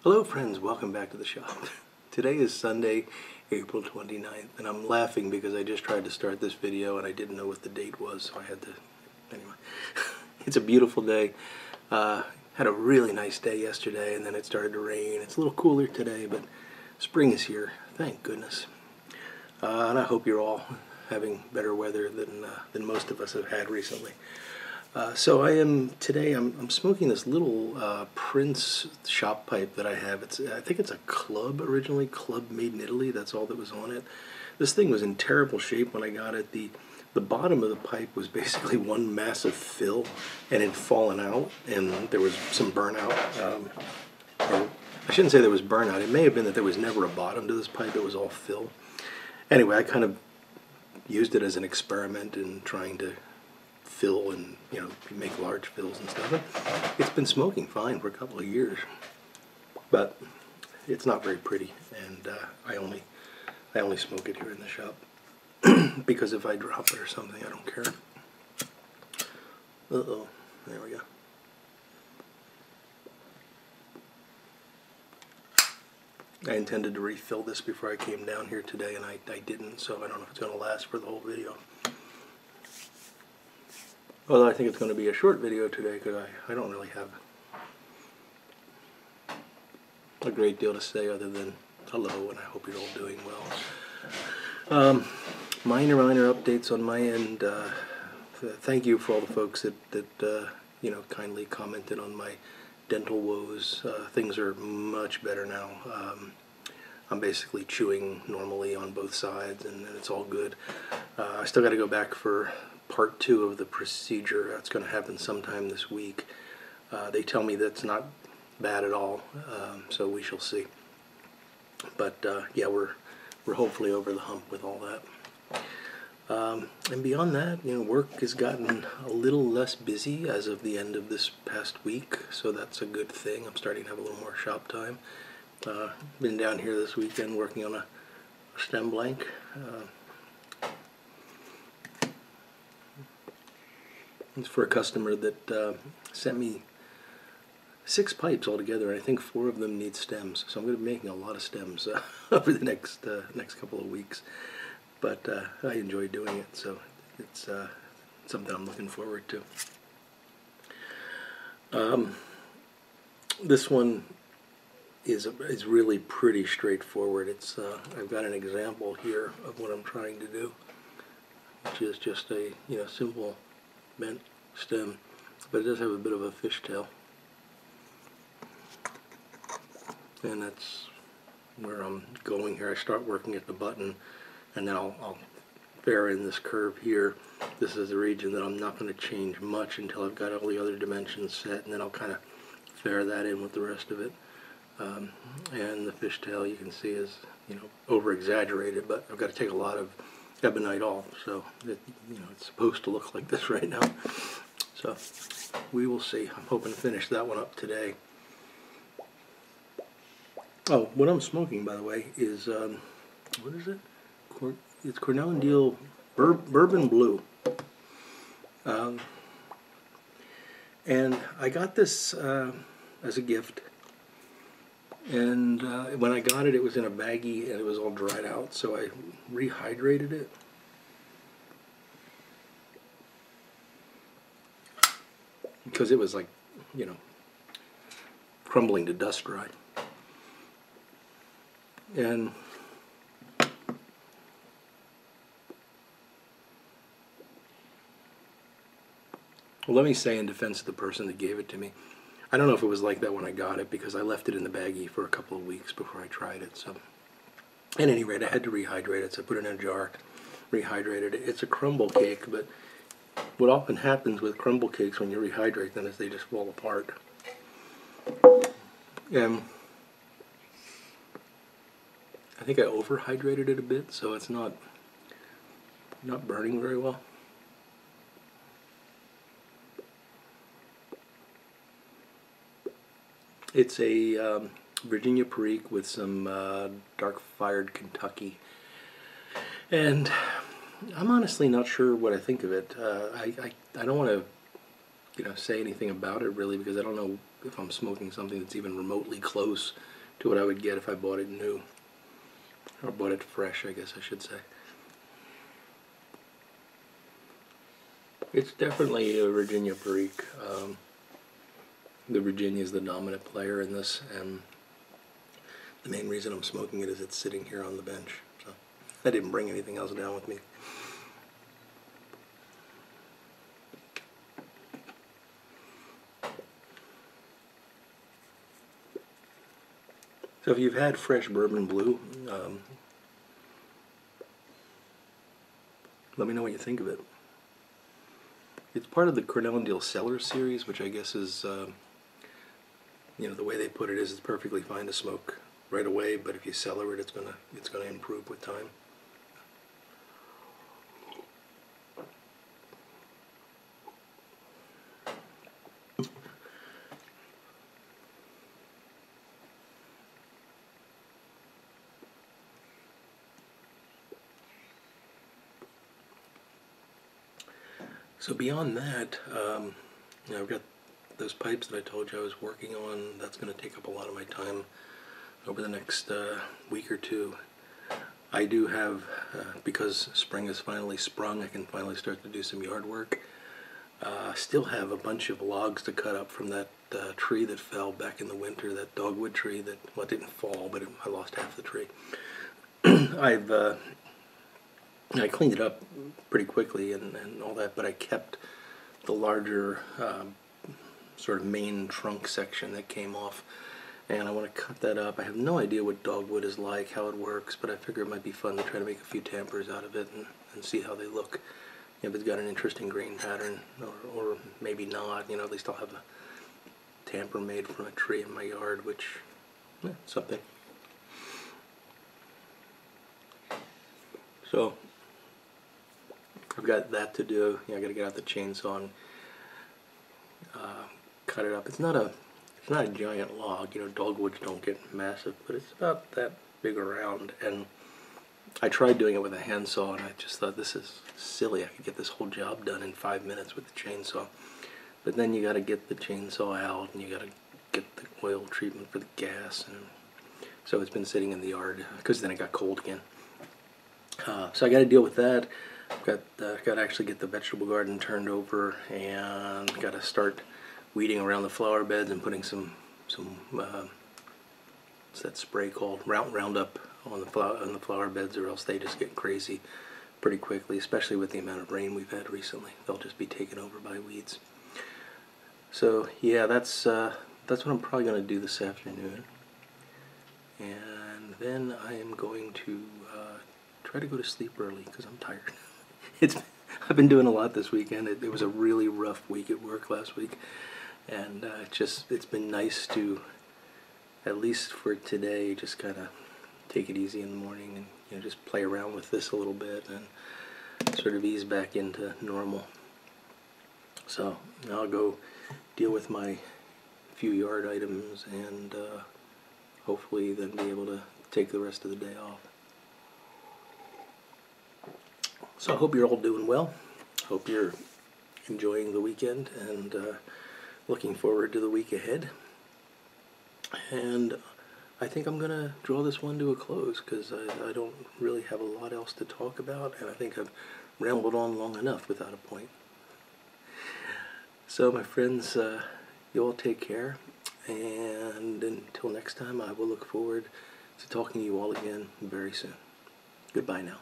Hello friends, welcome back to the shop. Today is Sunday, April 29th, and I'm laughing because I just tried to start this video and I didn't know what the date was, so I had to, anyway. It's a beautiful day. Had a really nice day yesterday and then it started to rain. It's a little cooler today, but spring is here, thank goodness. And I hope you're all having better weather than most of us have had recently. So today I'm smoking this little Prince shop pipe that I have. I think it's a Club originally, Club made in Italy. That's all that was on it. This thing was in terrible shape when I got it. The bottom of the pipe was basically one massive fill and it had fallen out and there was some burnout. Or I shouldn't say there was burnout. It may have been that there was never a bottom to this pipe. It was all fill. Anyway, I kind of used it as an experiment in trying to fill and make large fills and stuff. It's been smoking fine for a couple of years, but it's not very pretty, and I only smoke it here in the shop because if I drop it or something, I don't care. Uh-oh, there we go. I intended to refill this before I came down here today, and I didn't, so I don't know if it's going to last for the whole video. Although I think it's going to be a short video today because I don't really have a great deal to say other than hello and I hope you're all doing well. Minor updates on my end. Thank you for all the folks that kindly commented on my dental woes. Things are much better now. I'm basically chewing normally on both sides and it's all good. I still got to go back for part 2 of the procedure. That's going to happen sometime this week. They tell me that's not bad at all, so we shall see. But yeah, we're hopefully over the hump with all that. And beyond that, work has gotten a little less busy as of the end of this past week, so that's a good thing. I'm starting to have a little more shop time. Been down here this weekend working on a stem blank. It's for a customer that sent me 6 pipes altogether, and I think 4 of them need stems. So I'm going to be making a lot of stems over the next couple of weeks. But I enjoy doing it, so it's something I'm looking forward to. This one is really pretty straightforward. I've got an example here of what I'm trying to do, which is just a simple bent stem, but it does have a bit of a fishtail, and that's where I'm going here. I start working at the button, and then I'll fair in this curve here. This is the region that I'm not going to change much until I've got all the other dimensions set, and then I'll kind of fair that in with the rest of it. And the fishtail, you can see, is over exaggerated, but I've got to take a lot of ebonite off, so it's supposed to look like this right now. So we will see. I'm hoping to finish that one up today. Oh, what I'm smoking, by the way, is what is it? It's Cornell and Diehl Bourbon Blue. And I got this as a gift. And when I got it, it was in a baggie and it was all dried out, so I rehydrated it. Because it was like, crumbling to dust dry. And well, let me say in defense of the person that gave it to me, I don't know if it was like that when I got it because I left it in the baggie for a couple of weeks before I tried it. So at any rate, I had to rehydrate it, so I put it in a jar, rehydrated it. It's a crumble cake, but what often happens with crumble cakes when you rehydrate them is they just fall apart. And I think I overhydrated it a bit, so it's not burning very well. It's a Virginia Perique with some dark-fired Kentucky, and I'm honestly not sure what I think of it. I don't want to say anything about it really, because I don't know if I'm smoking something that's even remotely close to what I would get if I bought it new, or bought it fresh, I guess I should say. It's definitely a Virginia Perique. The Virginia is the dominant player in this, and the main reason I'm smoking it is it's sitting here on the bench. So I didn't bring anything else down with me. So if you've had fresh Bourbon Blue, let me know what you think of it. It's part of the Cornell and Diehl Cellar series, which I guess is, you know, the way they put it is it's perfectly fine to smoke right away, but if you cellar it, it's gonna improve with time. So beyond that, you know, I've got those pipes that I told you I was working on. That's going to take up a lot of my time over the next week or two. I do have, because spring has finally sprung, I can finally start to do some yard work. Still have a bunch of logs to cut up from that tree that fell back in the winter, that dogwood tree that, well, it didn't fall, but I lost half the tree. I cleaned it up pretty quickly and all that, but I kept the larger sort of main trunk section that came off, and I want to cut that up. I have no idea what dogwood is like, how it works, but I figure it might be fun to try to make a few tampers out of it and see how they look. If it's got an interesting grain pattern, or maybe not, you know, at least I'll have a tamper made from a tree in my yard, which, something. So I've got that to do. I got to get out the chainsaw and cut it up. It's not a giant log. You know, dogwoods don't get massive, but it's about that big around. And I tried doing it with a handsaw, and I just thought, this is silly. I could get this whole job done in 5 minutes with the chainsaw. But then you got to get the chainsaw out, and you got to get the oil treatment for the gas, and so it's been sitting in the yard because then it got cold again. So I got to deal with that. Got to actually get the vegetable garden turned over, and got to start weeding around the flower beds and putting some what's that spray called? Roundup on the flower beds, or else they just get crazy pretty quickly, especially with the amount of rain we've had recently. They'll just be taken over by weeds. So yeah, that's what I'm probably going to do this afternoon, and then I am going to try to go to sleep early because I'm tired. I've been doing a lot this weekend. It was a really rough week at work last week, and it's been nice to, at least for today, just kind of take it easy in the morning and, you know, just play around with this a little bit and sort of ease back into normal. So I'll go deal with my few yard items and hopefully then be able to take the rest of the day off. So I hope you're all doing well. Hope you're enjoying the weekend and looking forward to the week ahead. And I think I'm going to draw this one to a close because I don't really have a lot else to talk about, and I think I've rambled on long enough without a point. So my friends, you all take care, and until next time, I will look forward to talking to you all again very soon. Goodbye now.